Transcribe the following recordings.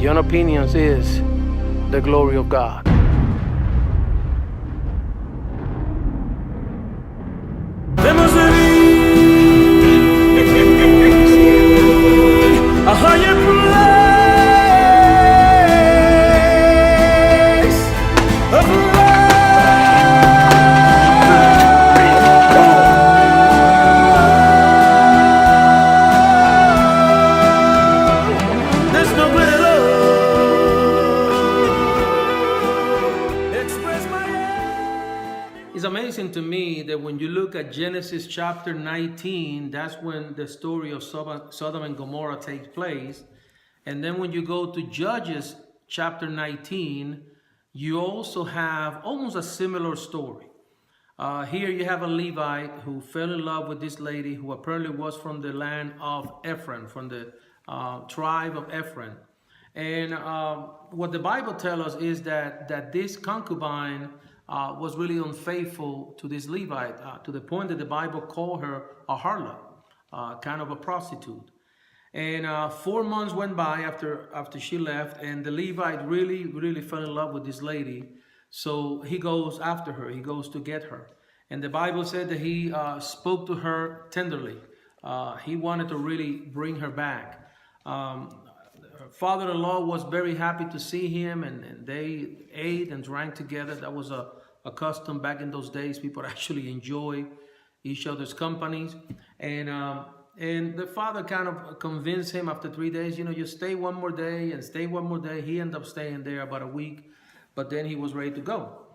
Beyond opinions is the glory of God. Debemos de ir a higher place of love. There's no greater love. Express my It's amazing to me that when you look at Genesis chapter 19, that's when the story of Sodom and Gomorrah takes place. And then when you go to Judges chapter 19, you also have almost a similar story. Here you have a Levite who fell in love with this lady who apparently was from the land of Ephraim, from the tribe of Ephraim. And what the Bible tells us is that this concubine was really unfaithful to this Levite, to the point that the Bible called her a harlot, kind of a prostitute. And 4 months went by after she left, and the Levite really fell in love with this lady. So he goes after her. He goes to get her. And the Bible said that he spoke to her tenderly. He wanted to really bring her back. Her father-in-law was very happy to see him, and they ate and drank together. That was a custom back in those days. People actually enjoy each other's companies. And the father kind of convinced him after 3 days, you stay one more day and stay one more day. He ended up staying there about a week, but then he was ready to go.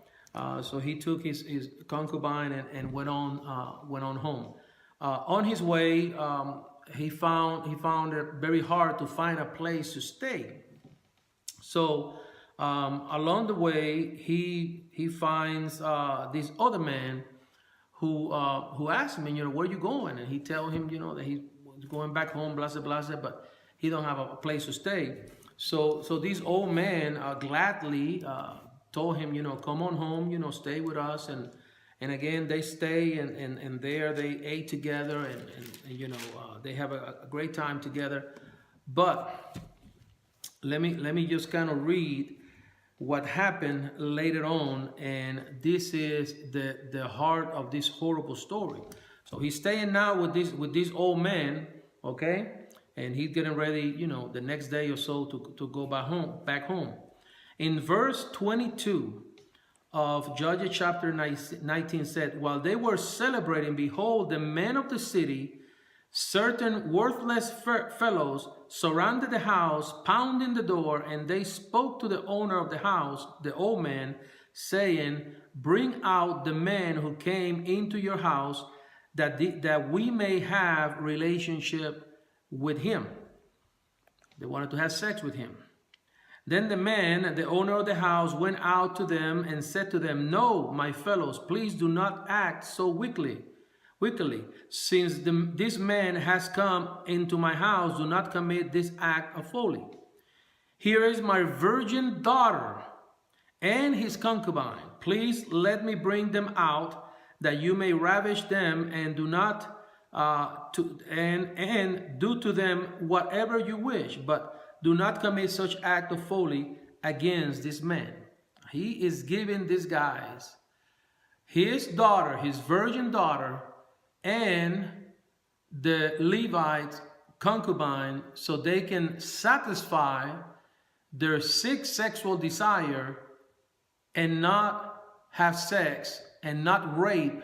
So he took his concubine and went on home. On his way, he found it very hard to find a place to stay. So along the way, he finds this other man who asked him, where are you going? And he tells him, that he's going back home, blah, blah, blah, but he don't have a place to stay. So this old man gladly told him, come on home, stay with us. And again, they stay, and there they ate together, and they have a great time together. But let me just kind of read what happened later on, and this is the heart of this horrible story. So he's staying now with this old man, okay, and he's getting ready, the next day or so to go back home. In verse 22 of Judges chapter 19 said, while they were celebrating, behold, the men of the city, certain worthless fellows, surrounded the house, pounding the door, and they spoke to the owner of the house, the old man, saying, bring out the man who came into your house, that we may have relationship with him. They wanted to have sex with him. Then the man, the owner of the house, went out to them and said to them, no, my fellows, please do not act so wickedly. Since this man has come into my house, do not commit this act of folly. Here is my virgin daughter and his concubine. Please let me bring them out, that you may ravish them, and do not and do to them whatever you wish, but do not commit such act of folly against this man. He is giving these guys his daughter, his virgin daughter, and the Levite concubine, so they can satisfy their sick sexual desire and not have sex and not rape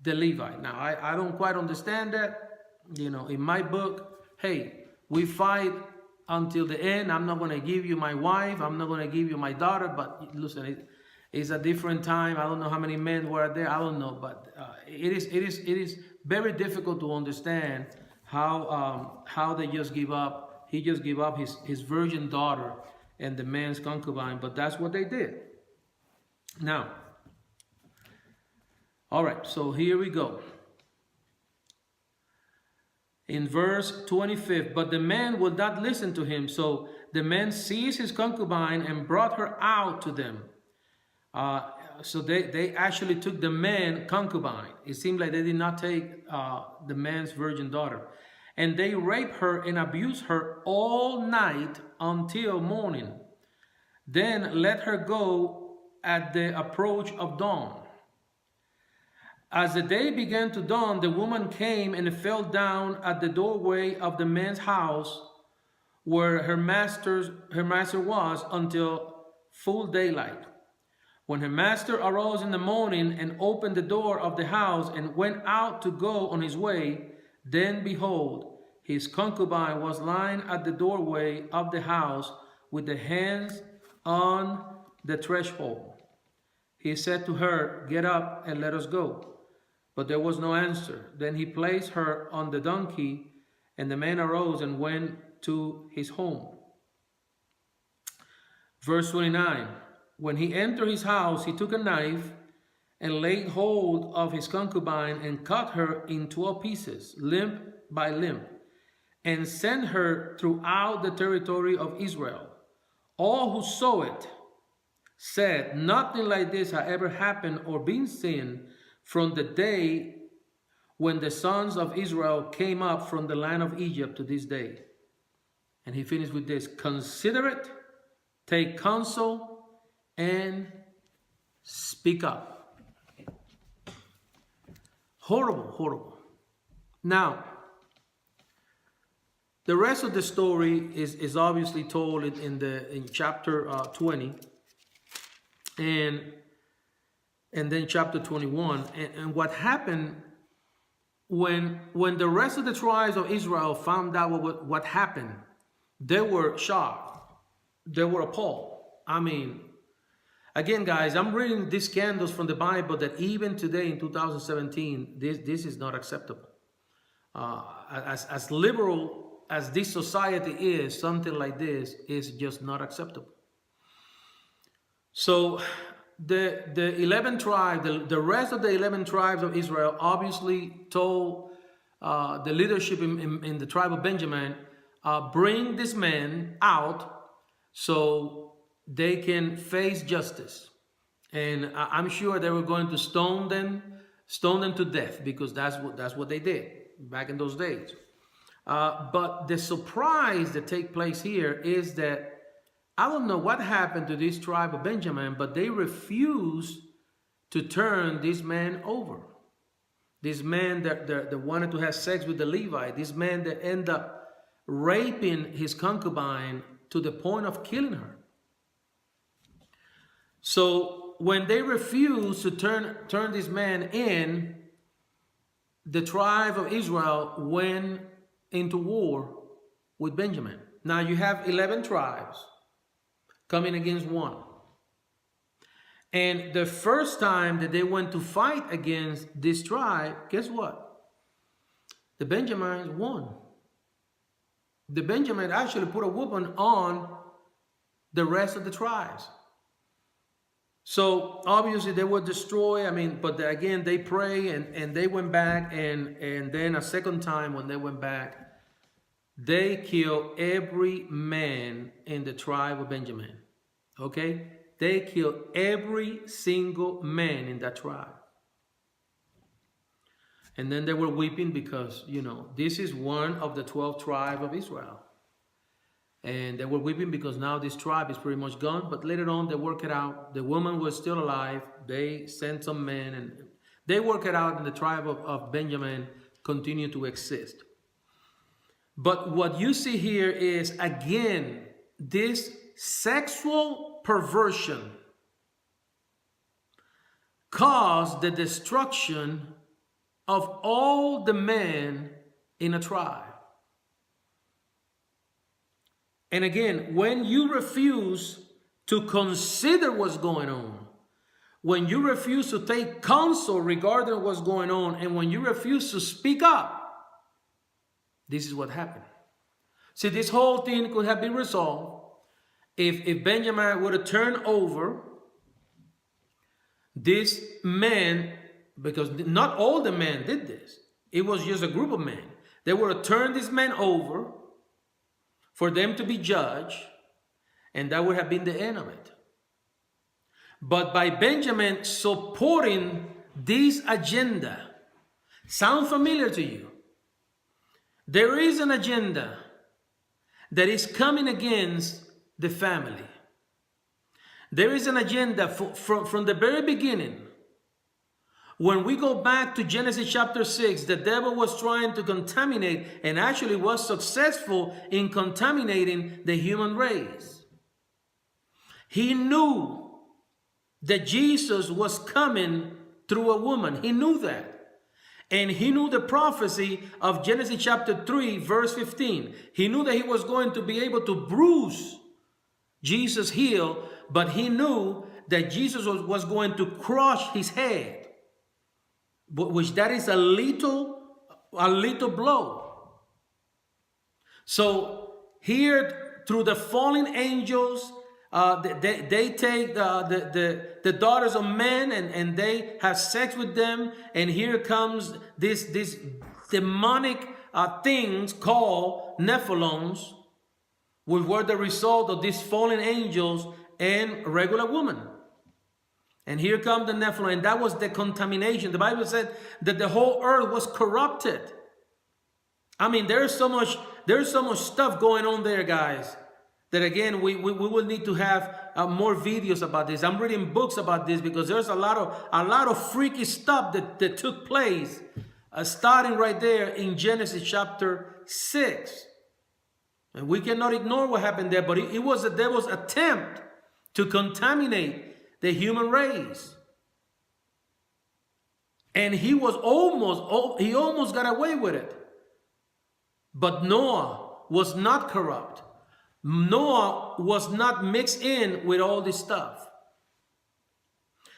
the Levite. Now, I don't quite understand that. In my book, hey, we fight until the end. I'm not going to give you my wife. I'm not going to give you my daughter. But listen, it's a different time. I don't know how many men were there. I don't know. But it is very difficult to understand how they just give up. He just gave up his virgin daughter and the man's concubine. But that's what they did. Now, all right. So here we go. In verse 25, but the man would not listen to him. So the man seized his concubine and brought her out to them. So they actually took the man concubine. It seemed like they did not take the man's virgin daughter. And they raped her and abused her all night until morning. Then let her go at the approach of dawn. As the day began to dawn, the woman came and fell down at the doorway of the man's house where her master was until full daylight. When her master arose in the morning and opened the door of the house and went out to go on his way, then behold, his concubine was lying at the doorway of the house with the hands on the threshold. He said to her, "Get up and let us go." But there was no answer. Then he placed her on the donkey, and the man arose and went to his home. Verse 29. When he entered his house, he took a knife and laid hold of his concubine and cut her in 12 pieces, limb by limb, and sent her throughout the territory of Israel. All who saw it said, "Nothing like this had ever happened or been seen from the day when the sons of Israel came up from the land of Egypt to this day." And he finished with this: "Consider it, take counsel, and speak up." Horrible, horrible. Now, the rest of the story is obviously told in chapter 20 and then chapter 21. And what happened when the rest of the tribes of Israel found out what happened, they were shocked. They were appalled. I mean, again, guys, I'm reading these scandals from the Bible that even today in 2017, this is not acceptable. As liberal as this society is, something like this is just not acceptable. So the 11 tribes, the rest of the 11 tribes of Israel obviously told the leadership in the tribe of Benjamin, bring this man out so they can face justice. And I'm sure they were going to stone them to death, because that's what they did back in those days. But the surprise that takes place here is that I don't know what happened to this tribe of Benjamin, but they refused to turn this man over. This man that wanted to have sex with the Levite, this man that ended up raping his concubine to the point of killing her. So when they refused to turn this man in, the tribe of Israel went into war with Benjamin. Now you have 11 tribes coming against one. And the first time that they went to fight against this tribe, guess what? The Benjamins won. The Benjamins actually put a whooping on the rest of the tribes. So obviously they were destroyed. I mean, but again, they prayed and they went back, and then a second time when they went back, they killed every man in the tribe of Benjamin. Okay? They killed every single man in that tribe. And then they were weeping because, this is one of the 12 tribes of Israel. And they were weeping because now this tribe is pretty much gone. But later on, they work it out. The woman was still alive. They sent some men, and they work it out, and the tribe of Benjamin continued to exist. But what you see here is, again, this sexual perversion caused the destruction of all the men in a tribe. And again, when you refuse to consider what's going on, when you refuse to take counsel regarding what's going on, and when you refuse to speak up, this is what happened. See, this whole thing could have been resolved if Benjamin would have turned over this man, because not all the men did this. It was just a group of men. They would have turned this man over for them to be judged, and that would have been the end of it. But by Benjamin supporting this agenda, sound familiar to you? There is an agenda that is coming against the family. There is an agenda from the very beginning. When we go back to Genesis chapter 6, the devil was trying to contaminate and actually was successful in contaminating the human race. He knew that Jesus was coming through a woman. He knew that. And he knew the prophecy of Genesis chapter 3, verse 15. He knew that he was going to be able to bruise Jesus' heel, but he knew that Jesus was going to crush his head, which that is a little blow. So here, through the fallen angels, they take the daughters of men and they have sex with them, and here comes this demonic things called Nephilims, which were the result of these fallen angels and regular women. And here come the Nephilim, and that was the contamination. The Bible said that the whole earth was corrupted. I mean, there's so much stuff going on there, guys, that again we will need to have more videos about this. I'm reading books about this because there's a lot of freaky stuff that took place, starting right there in Genesis chapter 6. And we cannot ignore what happened there, but it was the devil's attempt to contaminate the human race. And he almost got away with it. But Noah was not corrupt. Noah was not mixed in with all this stuff.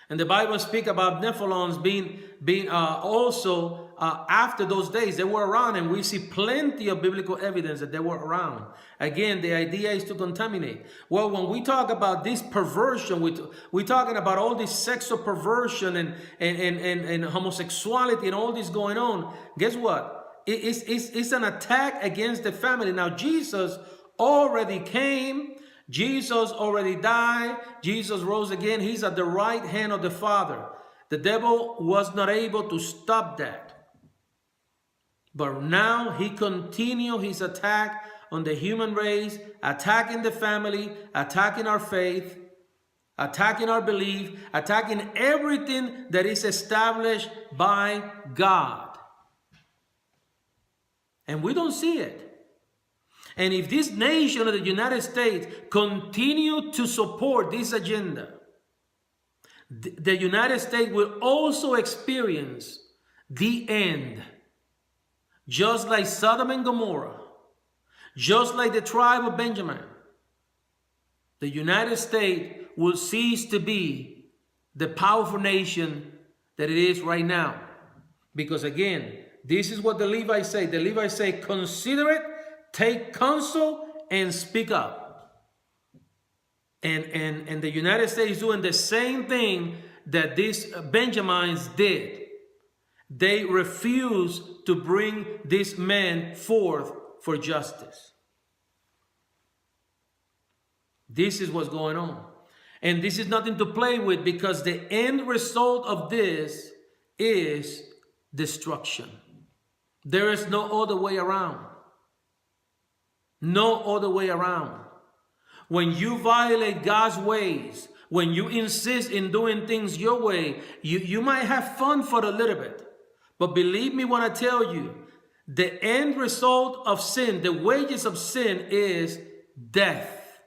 And the Bible speaks about Nephilims being also after those days. They were around, and we see plenty of biblical evidence that they were around. Again, the idea is to contaminate. Well, when we talk about this perversion, we're talking about all this sexual perversion and homosexuality and all this going on. Guess what? It's an attack against the family. Now, Jesus already came. Jesus already died. Jesus rose again. He's at the right hand of the Father. The devil was not able to stop that. But now he continued his attack on the human race, attacking the family, attacking our faith, attacking our belief, attacking everything that is established by God. And we don't see it. And if this nation of the United States continue to support this agenda, the United States will also experience the end. Just like Sodom and Gomorrah, just like the tribe of Benjamin, the United States will cease to be the powerful nation that it is right now. Because again, this is what the Levites say. The Levites say, consider it, take counsel, and speak up. And the United States is doing the same thing that these Benjamins did. They refuse to bring this man forth for justice. This is what's going on. And this is nothing to play with, because the end result of this is destruction. There is no other way around. No other way around. When you violate God's ways, when you insist in doing things your way, you might have fun for a little bit. But believe me when I tell you, the end result of sin, the wages of sin, is death.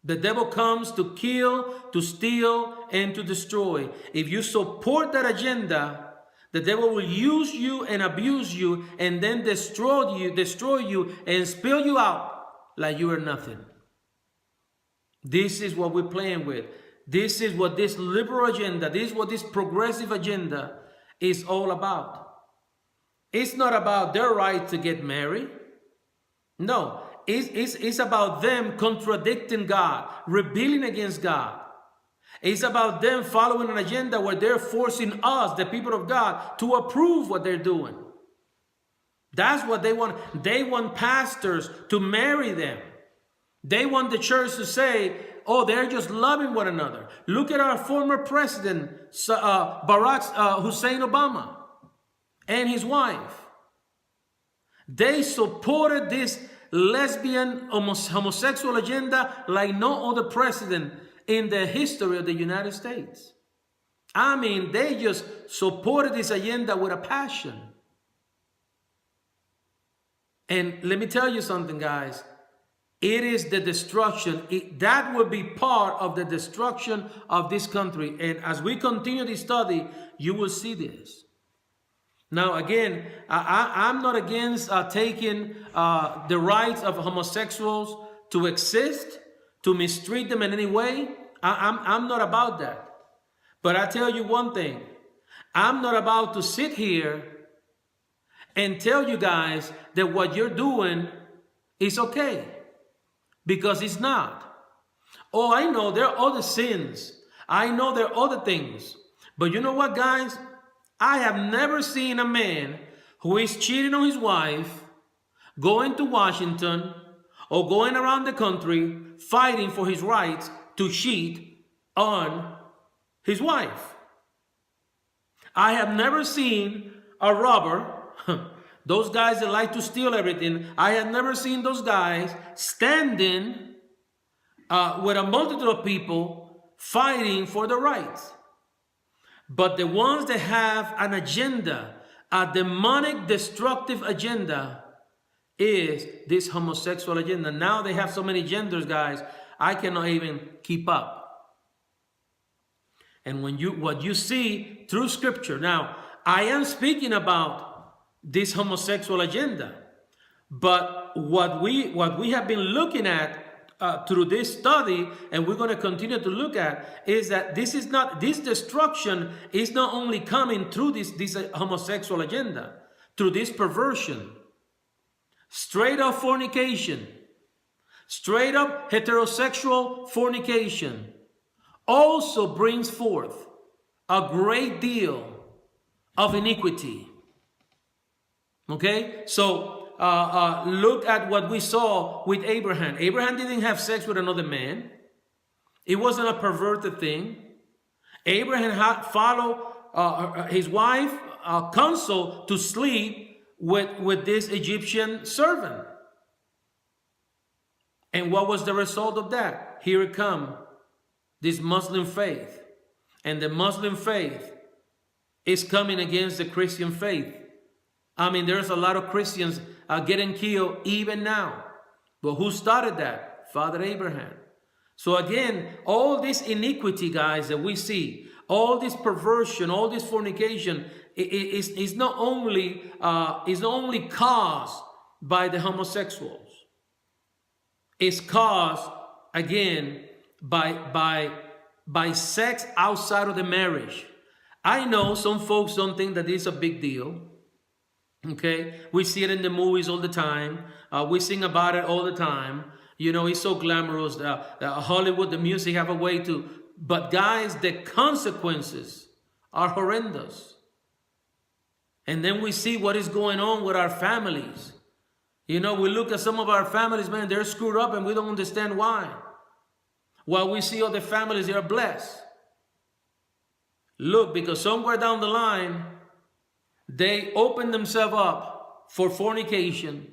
The devil comes to kill, to steal, and to destroy. If you support that agenda, the devil will use you and abuse you and then destroy you and spill you out like you are nothing. This is what we're playing with. This is what this liberal agenda, this is what this progressive agenda is all about. It's not about their right to get married. No, it's about them contradicting God, rebelling against God. It's about them following an agenda where they're forcing us, the people of God, to approve what they're doing. That's what they want. They want pastors to marry them. They want the church to say, oh, they're just loving one another. Look at our former president, Barack Hussein Obama, and his wife. They supported this lesbian homosexual agenda like no other president in the history of the United States. I mean, they just supported this agenda with a passion. And let me tell you something, guys. It is the destruction. That will be part of the destruction of this country. And as we continue this study, you will see this. Now, again, I'm not against taking the rights of homosexuals to exist, to mistreat them in any way. I'm not about that. But I tell you one thing. I'm not about to sit here and tell you guys that what you're doing is okay. Because it's not. Oh, I know there are other sins. I know there are other things. But you know what, guys? I have never seen a man who is cheating on his wife, going to Washington, or going around the country fighting for his rights to cheat on his wife. I have never seen a robber, those guys that like to steal everything. I have never seen those guys standing with a multitude of people fighting for the rights. But the ones that have an agenda, a demonic, destructive agenda, is this homosexual agenda. Now they have so many genders, guys, I cannot even keep up. And what you see through scripture, now I am speaking about this homosexual agenda, but what we have been looking at through this study, and we're going to continue to look at, is that this destruction is not only coming through this homosexual agenda, through this perversion, straight up fornication, straight up heterosexual fornication, also brings forth a great deal of iniquity. Okay, so look at what we saw with Abraham. Abraham didn't have sex with another man. It wasn't a perverted thing. Abraham had followed his wife counsel to sleep with this Egyptian servant. And what was the result of that? Here it comes, this Muslim faith. And the Muslim faith is coming against the Christian faith. I mean, there's a lot of Christians getting killed even now. But who started that? Father Abraham. So again, all this iniquity, guys, that we see, all this perversion, all this fornication, is not only caused by the homosexuals. It's caused, again, by sex outside of the marriage. I know some folks don't think that it's a big deal. Okay, we see it in the movies all the time. We sing about it all the time. You know, it's so glamorous. Hollywood, the music have a way to. But guys, the consequences are horrendous. And then we see what is going on with our families. You know, we look at some of our families, man, they're screwed up and we don't understand why. While we see other families, they are blessed. Look, because somewhere down the line, they open themselves up for fornication,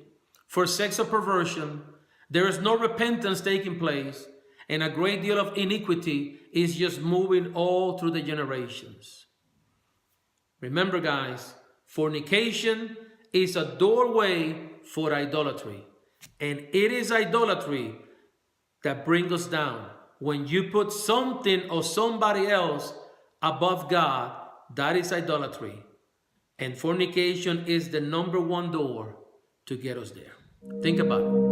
for sexual perversion. There is no repentance taking place, and a great deal of iniquity is just moving all through the generations. Remember, guys, fornication is a doorway for idolatry, and it is idolatry that brings us down. When you put something or somebody else above God, that is idolatry. And fornication is the number one door to get us there. Think about it.